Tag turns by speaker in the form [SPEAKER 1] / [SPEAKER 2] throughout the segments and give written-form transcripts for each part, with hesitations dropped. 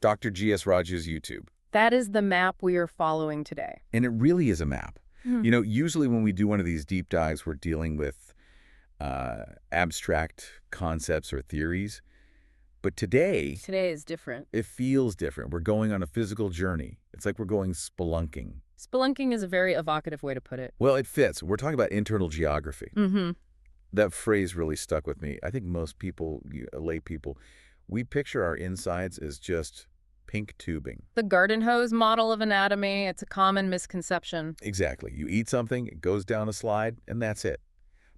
[SPEAKER 1] Dr. G.S. Raju's YouTube.
[SPEAKER 2] That is the map we are following today.
[SPEAKER 1] And it really is a map.
[SPEAKER 2] Hmm.
[SPEAKER 1] You know, usually when we do one of these deep dives, we're dealing with abstract concepts or theories. But today
[SPEAKER 2] Today is different.
[SPEAKER 1] it feels different. We're going on a physical journey. It's like we're going spelunking.
[SPEAKER 2] Spelunking is a very evocative way to put it.
[SPEAKER 1] Well, it fits. We're talking about internal geography.
[SPEAKER 2] Mm-hmm.
[SPEAKER 1] That phrase really stuck with me. I think most people, lay people, we picture our insides as just pink tubing.
[SPEAKER 2] The garden hose model of anatomy, it's a common misconception.
[SPEAKER 1] Exactly. You eat something, it goes down a slide, and that's it.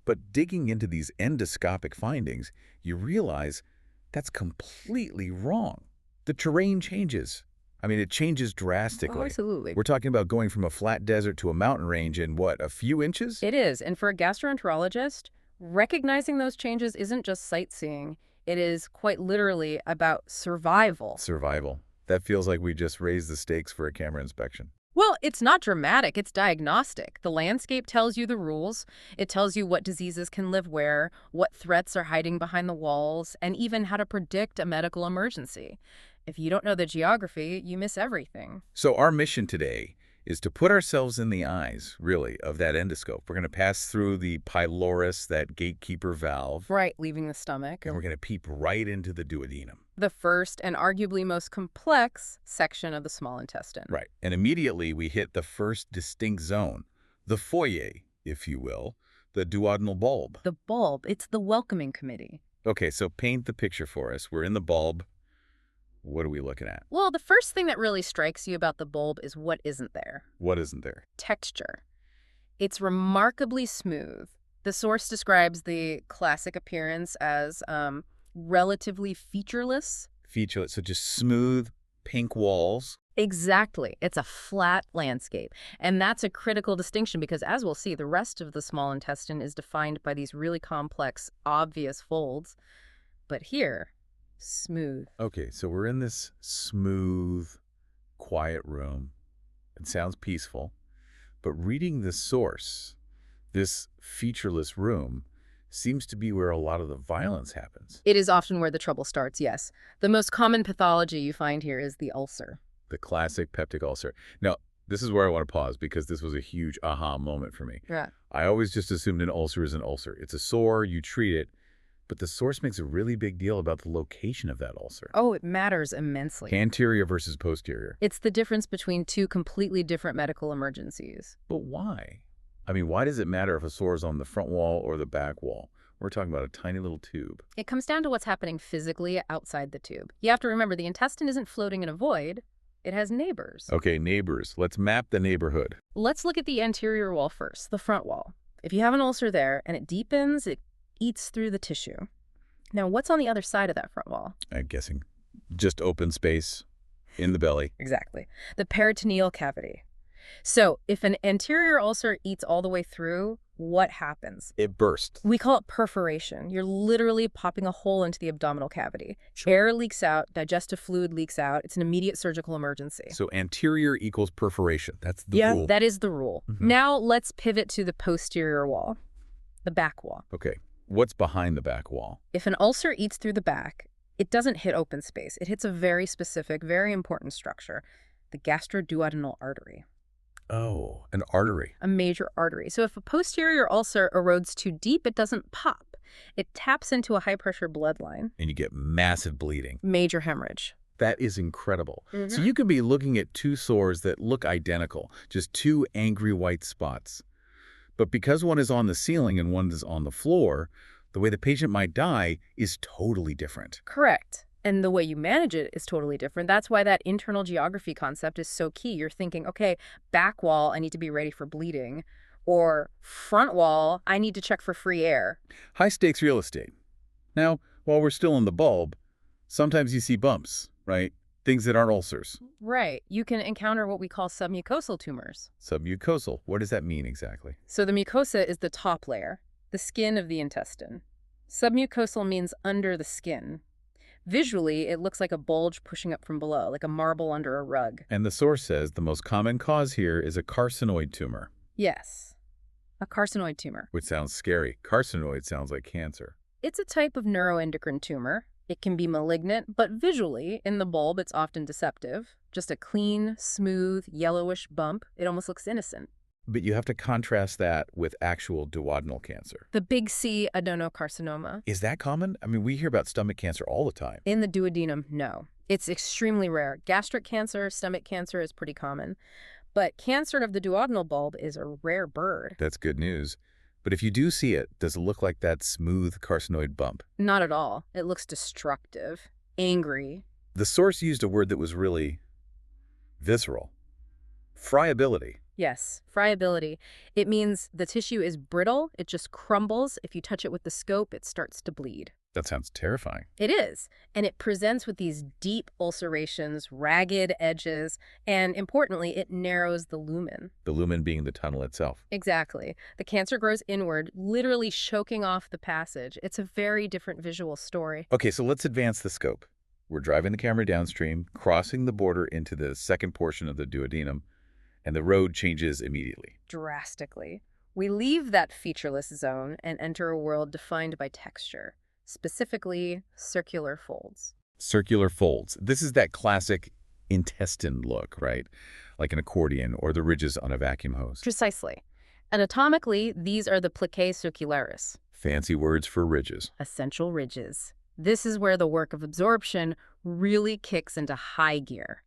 [SPEAKER 1] But digging into these endoscopic findings, you realize that's completely wrong. The terrain changes. I mean, it changes drastically.
[SPEAKER 2] Oh, absolutely.
[SPEAKER 1] We're talking about going from a flat desert to a mountain range in, what, a few inches?
[SPEAKER 2] It is. And for a gastroenterologist, recognizing those changes isn't just sightseeing. It is quite literally about survival.
[SPEAKER 1] Survival. That feels like we just raised the stakes for a camera inspection.
[SPEAKER 2] Well, it's not dramatic, it's diagnostic. The landscape tells you the rules. It tells you what diseases can live where, what threats are hiding behind the walls, and even how to predict a medical emergency. If you don't know the geography, you miss everything.
[SPEAKER 1] So our mission today is to put ourselves in the eyes, really, of that endoscope. We're going to pass through the pylorus, that gatekeeper valve,
[SPEAKER 2] Right, leaving the stomach.
[SPEAKER 1] and we're going to peep right into the duodenum.
[SPEAKER 2] The first and arguably most complex section of the small intestine.
[SPEAKER 1] Right. And immediately we hit the first distinct zone, the foyer, if you will, the duodenal bulb.
[SPEAKER 2] The bulb, it's the welcoming committee.
[SPEAKER 1] Okay, so paint the picture for us. We're in the bulb. What are we looking at?
[SPEAKER 2] Well, the first thing that really strikes you about the bulb is what isn't there.
[SPEAKER 1] What isn't there?
[SPEAKER 2] Texture. It's remarkably smooth. The source describes the classic appearance as relatively featureless.
[SPEAKER 1] Featureless, so just smooth, pink walls.
[SPEAKER 2] Exactly. It's a flat landscape. And that's a critical distinction because, as we'll see, the rest of the small intestine is defined by these really complex, obvious folds. But here, smooth.
[SPEAKER 1] Okay, so we're in this smooth, quiet room. It sounds peaceful. But reading the source, this featureless room, seems to be where a lot of the violence happens.
[SPEAKER 2] It is often where the trouble starts, yes. The most common pathology you find here is the ulcer.
[SPEAKER 1] The classic peptic ulcer. Now, this is where I want to pause because this was a huge aha moment for me.
[SPEAKER 2] Yeah.
[SPEAKER 1] I always just assumed an ulcer is an ulcer. It's a sore, you treat it, but the source makes a really big deal about the location of that ulcer.
[SPEAKER 2] Oh, it matters immensely.
[SPEAKER 1] Anterior versus posterior.
[SPEAKER 2] It's the difference between two completely different medical emergencies.
[SPEAKER 1] But why? I mean, why does it matter if a sore is on the front wall or the back wall? We're talking about a tiny little tube.
[SPEAKER 2] It comes down to what's happening physically outside the tube. You have to remember the intestine isn't floating in a void. It has neighbors.
[SPEAKER 1] Okay, neighbors. Let's map the neighborhood.
[SPEAKER 2] Let's look at the anterior wall first, the front wall. If you have an ulcer there and it deepens, it eats through the tissue. Now, what's on the other side of that front wall?
[SPEAKER 1] I'm guessing just open space in the belly.
[SPEAKER 2] Exactly. The peritoneal cavity. So if an anterior ulcer eats all the way through, what happens?
[SPEAKER 1] It bursts.
[SPEAKER 2] We call it perforation. You're literally popping a hole into the abdominal cavity. Air leaks out, digestive fluid leaks out. It's an immediate surgical emergency.
[SPEAKER 1] So anterior equals perforation. That's the rule.
[SPEAKER 2] Yeah, that is the rule.
[SPEAKER 1] Mhm.
[SPEAKER 2] Now let's pivot to the posterior wall, the back wall.
[SPEAKER 1] Okay, what's behind the back wall?
[SPEAKER 2] If an ulcer eats through the back, it doesn't hit open space. It hits a very specific, very important structure, the gastroduodenal artery.
[SPEAKER 1] Oh, an artery.
[SPEAKER 2] A major artery. So if a posterior ulcer erodes too deep, it doesn't pop. It taps into a high-pressure bloodline.
[SPEAKER 1] And you get massive bleeding.
[SPEAKER 2] Major hemorrhage.
[SPEAKER 1] That is incredible.
[SPEAKER 2] Mhm.
[SPEAKER 1] So you can be looking at two sores that look identical, just two angry white spots. But because one is on the ceiling and one is on the floor, the way the patient might die is totally different.
[SPEAKER 2] Correct. And the way you manage it is totally different. That's why that internal geography concept is so key. You're thinking, okay, back wall, I need to be ready for bleeding. Or front wall, I need to check for free air.
[SPEAKER 1] High stakes real estate. Now, while we're still in the bulb, sometimes you see bumps, right? Things that aren't ulcers.
[SPEAKER 2] Right. You can encounter what we call submucosal tumors.
[SPEAKER 1] Submucosal. What does that mean exactly?
[SPEAKER 2] So the mucosa is the top layer, the skin of the intestine. Submucosal means under the skin. Visually, it looks like a bulge pushing up from below, like a marble under a rug.
[SPEAKER 1] And the source says the most common cause here is a carcinoid tumor.
[SPEAKER 2] Yes, a carcinoid tumor.
[SPEAKER 1] Which sounds scary. Carcinoid sounds like cancer.
[SPEAKER 2] It's a type of neuroendocrine tumor. It can be malignant, but visually, in the bulb, it's often deceptive. Just a clean, smooth, yellowish bump. It almost looks innocent.
[SPEAKER 1] But you have to contrast that with actual duodenal cancer.
[SPEAKER 2] The big C adenocarcinoma.
[SPEAKER 1] Is that common? I mean, we hear about stomach cancer all the time.
[SPEAKER 2] In the duodenum, no. It's extremely rare. Gastric cancer, stomach cancer is pretty common. But cancer of the duodenal bulb is a rare bird.
[SPEAKER 1] That's good news. But if you do see it, does it look like that smooth carcinoid bump?
[SPEAKER 2] Not at all. It looks destructive, angry.
[SPEAKER 1] The source used a word that was really visceral. Friability.
[SPEAKER 2] Yes, friability. It means the tissue is brittle. It just crumbles. If you touch it with the scope, it starts to bleed.
[SPEAKER 1] That sounds terrifying.
[SPEAKER 2] It is. And it presents with these deep ulcerations, ragged edges, and importantly, it narrows the lumen.
[SPEAKER 1] The lumen being the tunnel itself.
[SPEAKER 2] Exactly. The cancer grows inward, literally choking off the passage. It's a very different visual story.
[SPEAKER 1] Okay, so let's advance the scope. We're driving the camera downstream, crossing the border into the second portion of the duodenum, and the road changes immediately.
[SPEAKER 2] Drastically. We leave that featureless zone and enter a world defined by texture. Specifically, circular folds.
[SPEAKER 1] Circular folds. This is that classic intestine look, right? Like an accordion or the ridges on a vacuum hose.
[SPEAKER 2] Precisely. Anatomically, these are the plicae circularis.
[SPEAKER 1] Fancy words for ridges.
[SPEAKER 2] Essential ridges. This is where the work of absorption really kicks into high gear.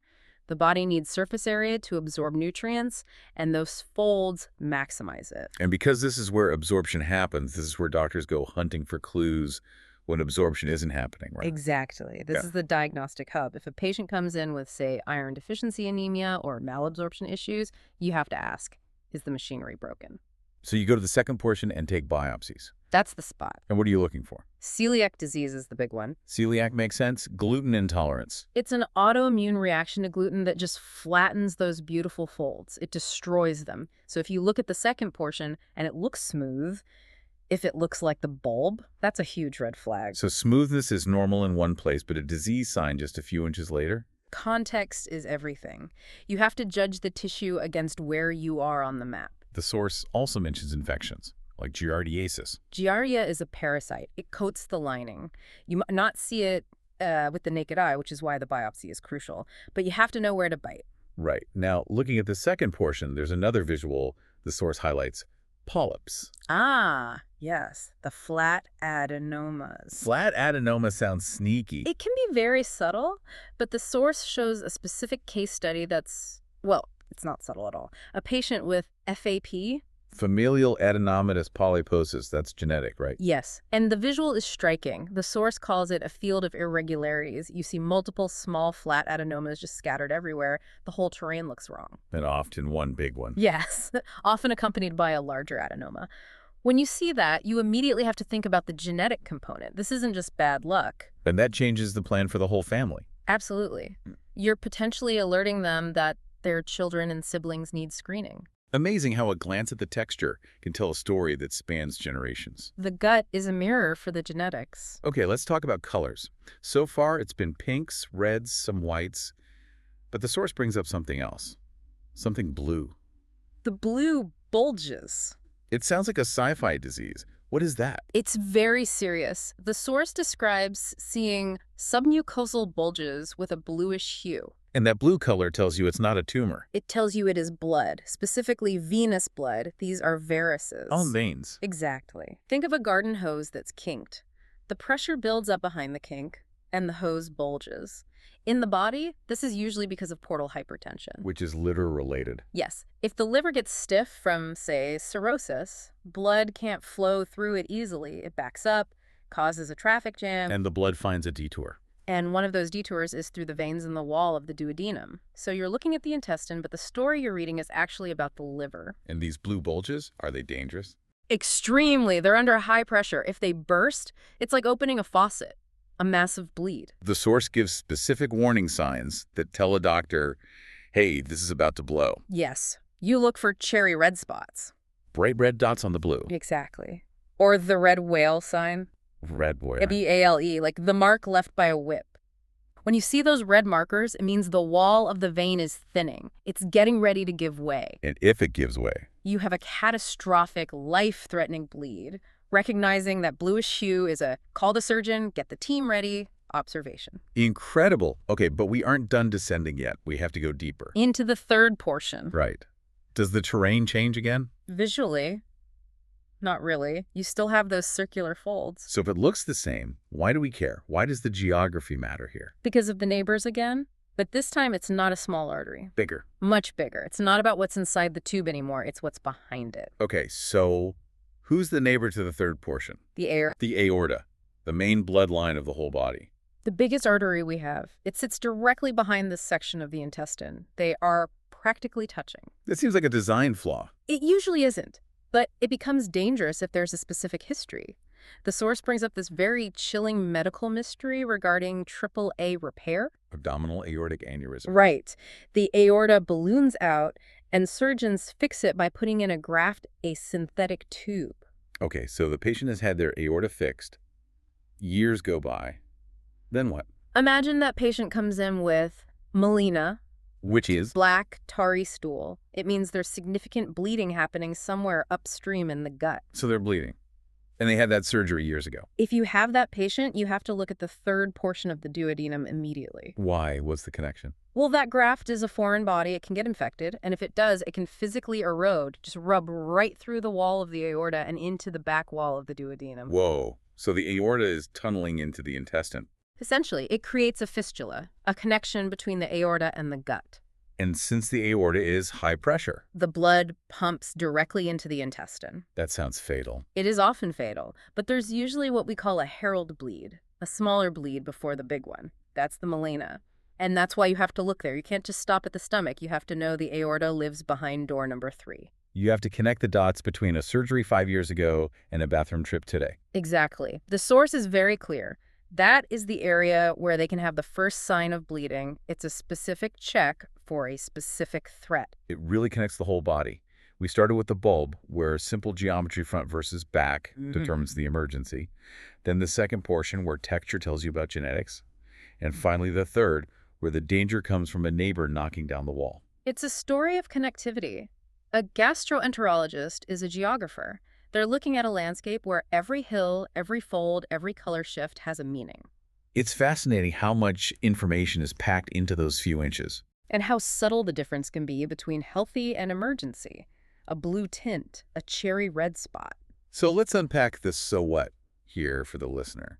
[SPEAKER 2] The body needs surface area to absorb nutrients, and those folds maximize it.
[SPEAKER 1] And because this is where absorption happens, this is where doctors go hunting for clues when absorption isn't happening, right?
[SPEAKER 2] Exactly. This is the diagnostic hub. If a patient comes in with, say, iron deficiency anemia or malabsorption issues, you have to ask, is the machinery broken?
[SPEAKER 1] So you go to the second portion and take biopsies.
[SPEAKER 2] That's the spot.
[SPEAKER 1] And what are you looking for?
[SPEAKER 2] Celiac disease is the big one.
[SPEAKER 1] Celiac makes sense. Gluten intolerance.
[SPEAKER 2] It's an autoimmune reaction to gluten that just flattens those beautiful folds. It destroys them. So if you look at the second portion and it looks smooth, if it looks like the bulb, that's a huge red flag.
[SPEAKER 1] So smoothness is normal in one place, but a disease sign just a few inches later?
[SPEAKER 2] Context is everything. You have to judge the tissue against where you are on the map.
[SPEAKER 1] The source also mentions infections, like giardiasis.
[SPEAKER 2] Giardia is a parasite. It coats the lining. You might not see it with the naked eye, which is why the biopsy is crucial, but you have to know where to bite.
[SPEAKER 1] Right. Now, looking at the second portion, there's another visual the source highlights, polyps.
[SPEAKER 2] Ah, yes, the flat adenomas.
[SPEAKER 1] Flat adenoma sounds sneaky.
[SPEAKER 2] It can be very subtle, but the source shows a specific case study that's, well, it's not subtle at all. A patient with FAP.
[SPEAKER 1] Familial adenomatous polyposis, that's genetic, right?
[SPEAKER 2] Yes, and the visual is striking. The source calls it a field of irregularities. You see multiple small flat adenomas just scattered everywhere. The whole terrain looks wrong.
[SPEAKER 1] And often one big one.
[SPEAKER 2] Yes, often accompanied by a larger adenoma. When you see that, you immediately have to think about the genetic component. This isn't just bad luck.
[SPEAKER 1] And that changes the plan for the whole family.
[SPEAKER 2] Absolutely. You're potentially alerting them that their children and siblings need screening.
[SPEAKER 1] Amazing how a glance at the texture can tell a story that spans generations.
[SPEAKER 2] The gut is a mirror for the genetics.
[SPEAKER 1] Okay, let's talk about colors. So far, it's been pinks, reds, some whites, but the source brings up something else. Something blue.
[SPEAKER 2] The blue bulges.
[SPEAKER 1] It sounds like a sci-fi disease. What is that?
[SPEAKER 2] It's very serious. The source describes seeing submucosal bulges with a bluish hue.
[SPEAKER 1] And that blue color tells you it's not a tumor.
[SPEAKER 2] It tells you it is blood, specifically venous blood. These are varices.
[SPEAKER 1] Oh, veins.
[SPEAKER 2] Exactly. Think of a garden hose that's kinked. The pressure builds up behind the kink, and the hose bulges. In the body, this is usually because of portal hypertension.
[SPEAKER 1] Which is liver-related.
[SPEAKER 2] Yes. If the liver gets stiff from, say, cirrhosis, blood can't flow through it easily. It backs up, causes a traffic jam.
[SPEAKER 1] And the blood finds a detour.
[SPEAKER 2] And one of those detours is through the veins in the wall of the duodenum. So you're looking at the intestine, but the story you're reading is actually about the liver.
[SPEAKER 1] And these blue bulges, are they dangerous?
[SPEAKER 2] Extremely. They're under high pressure. If they burst, it's like opening a faucet. A massive bleed.
[SPEAKER 1] The source gives specific warning signs that tell a doctor, hey, this is about to blow.
[SPEAKER 2] Yes. You look for cherry red spots.
[SPEAKER 1] Bright red dots on the blue.
[SPEAKER 2] Exactly. Or the red whale sign.
[SPEAKER 1] Red whale.
[SPEAKER 2] WALE, like the mark left by a whip. When you see those red markers, it means the wall of the vein is thinning. It's getting ready to give way.
[SPEAKER 1] And if it gives way,
[SPEAKER 2] you have a catastrophic, life-threatening bleed. Recognizing that bluish hue is a call the surgeon, get the team ready, observation.
[SPEAKER 1] Incredible. Okay, but we aren't done descending yet. We have to go deeper.
[SPEAKER 2] Into the third portion.
[SPEAKER 1] Right. Does the terrain change again?
[SPEAKER 2] Visually, not really. You still have those circular folds.
[SPEAKER 1] So if it looks the same, why do we care? Why does the geography matter here?
[SPEAKER 2] Because of the neighbors again, but this time it's not a small artery.
[SPEAKER 1] Bigger.
[SPEAKER 2] Much bigger. It's not about what's inside the tube anymore, it's what's behind it.
[SPEAKER 1] Okay, so who's the neighbor to the third portion?
[SPEAKER 2] The aorta.
[SPEAKER 1] The aorta, the main bloodline of the whole body.
[SPEAKER 2] The biggest artery we have. It sits directly behind this section of the intestine. They are practically touching.
[SPEAKER 1] That seems like a design flaw.
[SPEAKER 2] It usually isn't, but it becomes dangerous if there's a specific history. The source brings up this very chilling medical mystery regarding AAA repair.
[SPEAKER 1] Abdominal aortic aneurysm.
[SPEAKER 2] Right. The aorta balloons out, and surgeons fix it by putting in a synthetic tube.
[SPEAKER 1] Okay, so the patient has had their aorta fixed. Years go by. Then what?
[SPEAKER 2] Imagine that patient comes in with melena,
[SPEAKER 1] Which is?
[SPEAKER 2] black, tarry stool. It means there's significant bleeding happening somewhere upstream in the gut.
[SPEAKER 1] So they're bleeding. And they had that surgery years ago.
[SPEAKER 2] If you have that patient, you have to look at the third portion of the duodenum immediately.
[SPEAKER 1] Why? What's the connection?
[SPEAKER 2] Well, that graft is a foreign body. It can get infected, and if it does, it can physically erode, just rub right through the wall of the aorta and into the back wall of the duodenum.
[SPEAKER 1] Whoa. So the aorta is tunneling into the intestine.
[SPEAKER 2] Essentially, it creates a fistula, a connection between the aorta and the gut.
[SPEAKER 1] And since the aorta is high pressure,
[SPEAKER 2] The blood pumps directly into the intestine.
[SPEAKER 1] that sounds fatal.
[SPEAKER 2] It is often fatal, but there's usually what we call a herald bleed, a smaller bleed before the big one. That's the melena. And that's why you have to look there. You can't just stop at the stomach. You have to know the aorta lives behind door number 3.
[SPEAKER 1] You have to connect the dots between a surgery 5 years ago and a bathroom trip today.
[SPEAKER 2] Exactly. The source is very clear. That is the area where they can have the first sign of bleeding. It's a specific check for a specific threat.
[SPEAKER 1] It really connects the whole body. We started with the bulb, where simple geometry front versus back determines the emergency. Then the second portion, where texture tells you about genetics. And finally the third, where the danger comes from a neighbor knocking down the wall.
[SPEAKER 2] It's a story of connectivity. A gastroenterologist is a geographer. They're looking at a landscape where every hill, every fold, every color shift has a meaning.
[SPEAKER 1] It's fascinating how much information is packed into those few inches.
[SPEAKER 2] And how subtle the difference can be between healthy and emergency. A blue tint, a cherry red spot.
[SPEAKER 1] So let's unpack this so what here for the listener.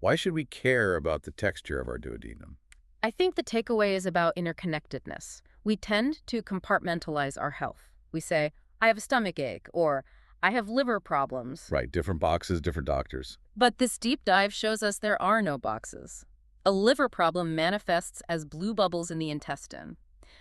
[SPEAKER 1] Why should we care about the texture of our duodenum?
[SPEAKER 2] I think the takeaway is about interconnectedness. We tend to compartmentalize our health. We say, I have a stomach ache, or I have liver problems.
[SPEAKER 1] Right, different boxes, different doctors.
[SPEAKER 2] But this deep dive shows us there are no boxes. A liver problem manifests as blue bubbles in the intestine.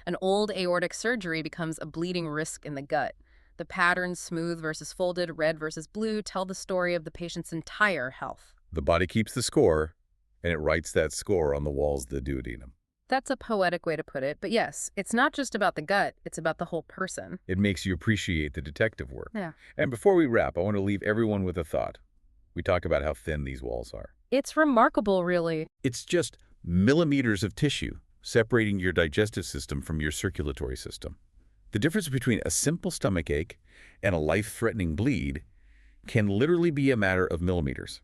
[SPEAKER 2] An old aortic surgery becomes a bleeding risk in the gut. The patterns, smooth versus folded, red versus blue, tell the story of the patient's entire health.
[SPEAKER 1] The body keeps the score, and it writes that score on the walls of the duodenum.
[SPEAKER 2] That's a poetic way to put it, but yes, it's not just about the gut, it's about the whole person.
[SPEAKER 1] It makes you appreciate the detective work.
[SPEAKER 2] Yeah.
[SPEAKER 1] And before we wrap, I want to leave everyone with a thought. We talk about how thin these walls are.
[SPEAKER 2] It's remarkable, really.
[SPEAKER 1] It's just millimeters of tissue separating your digestive system from your circulatory system. The difference between a simple stomach ache and a life-threatening bleed can literally be a matter of millimeters.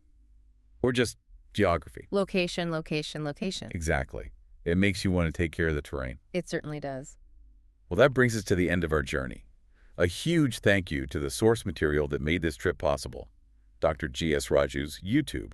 [SPEAKER 1] Or just geography.
[SPEAKER 2] Location, location, location.
[SPEAKER 1] Exactly. It makes you want to take care of the terrain.
[SPEAKER 2] It certainly does.
[SPEAKER 1] Well, that brings us to the end of our journey. A huge thank you to the source material that made this trip possible, Dr. G.S. Raju's YouTube.